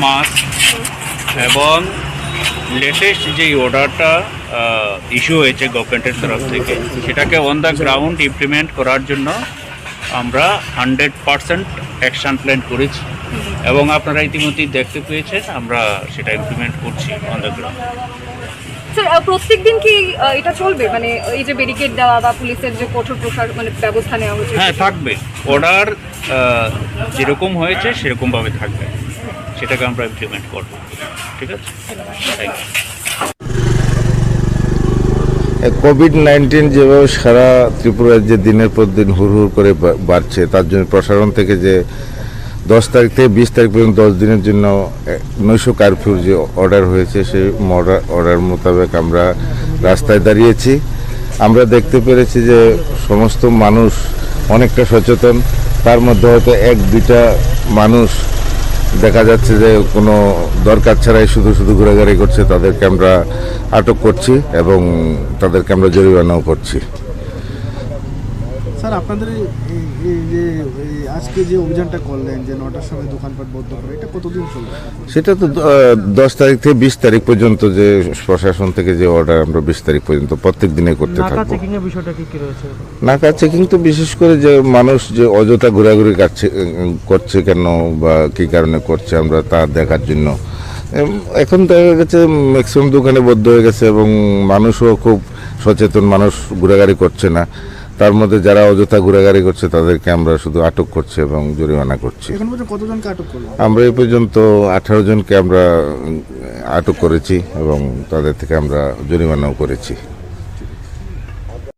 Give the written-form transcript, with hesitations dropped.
Mask এবং latest যেই অর্ডারটা ইস্যু হয়েছে গভর্নমেন্টের তরফ থেকে সেটাকে অন দ্য গ্রাউন্ড ইমপ্লিমেন্ট করার জন্য আমরা 100% অ্যাকশন প্ল্যান করেছি এবং আপনারা ইতিমধ্যেই দেখতে পেয়েছেন আমরা সেটা ইমপ্লিমেন্ট করছি অন দ্য গ্রাউন্ড। স্যার প্রত্যেক দিন কি এটা চলবে, মানে এই যে ব্যারিকেড দেওয়া বা পুলিশের যে কঠোর মানে ব্যবস্থা নেওয়া হচ্ছে? হ্যাঁ, থাকবে। অর্ডার যেরকম হয়েছে সেরকমভাবে থাকবে, সেটাকে আমরা ইমপ্লিমেন্ট করব। ঠিক আছে, থ্যাংক ইউ। কোভিড-19 যেভাবে সারা ত্রিপুরার যে দিনের পর দিন হুড় করে বাড়ছে, তার জন্য প্রশাসন থেকে যে 10 তারিখ থেকে 20 তারিখ পর্যন্ত 10 দিনের জন্য নৈশ কারফিউর যে অর্ডার হয়েছে সেই অর্ডার মোতাবেক আমরা রাস্তায় দাঁড়িয়েছি। আমরা দেখতে পেরেছি যে সমস্ত মানুষ অনেকটা সচেতন, তার মধ্যে হয়তো 1-2টা মানুষ দেখা যাচ্ছে যে কোনো দরকার ছাড়াই শুধু ঘোরাঘুরি করছে, তাদেরকে আমরা আটক করছি এবং তাদেরকে আমরা জরিমানাও করছি। স্যার আপনাদের এই যে আজকে যে অভিযানটা করলেন যে 9টার সময় দোকানপাট বন্ধ করে, এটা কতদিন চলবে? সেটা তো 10 তারিখ থেকে 20 তারিখ পর্যন্ত যে প্রশাসন থেকে যে অর্ডার আমরা 20 তারিখ পর্যন্ত প্রত্যেক দিনে করতে থাকবো। নাকা চেকিং এর বিষয়টা কি রয়েছে? নাকা চেকিং তো বিশেষ করে যে মানুষ যে অযথা ঘোরাঘুরি করছে কেন বা কী কারণে করছে আমরা তা দেখার জন্য। এখন দেখা গেছে ম্যাক্সিমাম দোকানে বদ্ধ হয়ে গেছে এবং মানুষও খুব সচেতন, মানুষ ঘোরাঘুরি করছে না। তার মধ্যে যারা অযথা ঘোরাঘুরি করছে তাদেরকে আমরা শুধু আটক করছি এবং জরিমানা করছি। এখন পর্যন্ত কতজনকে আটক করলেন? আমরা এই পর্যন্ত 18 জনকে আমরা আটক করেছি এবং তাদের থেকে আমরা জরিমানাও করেছি।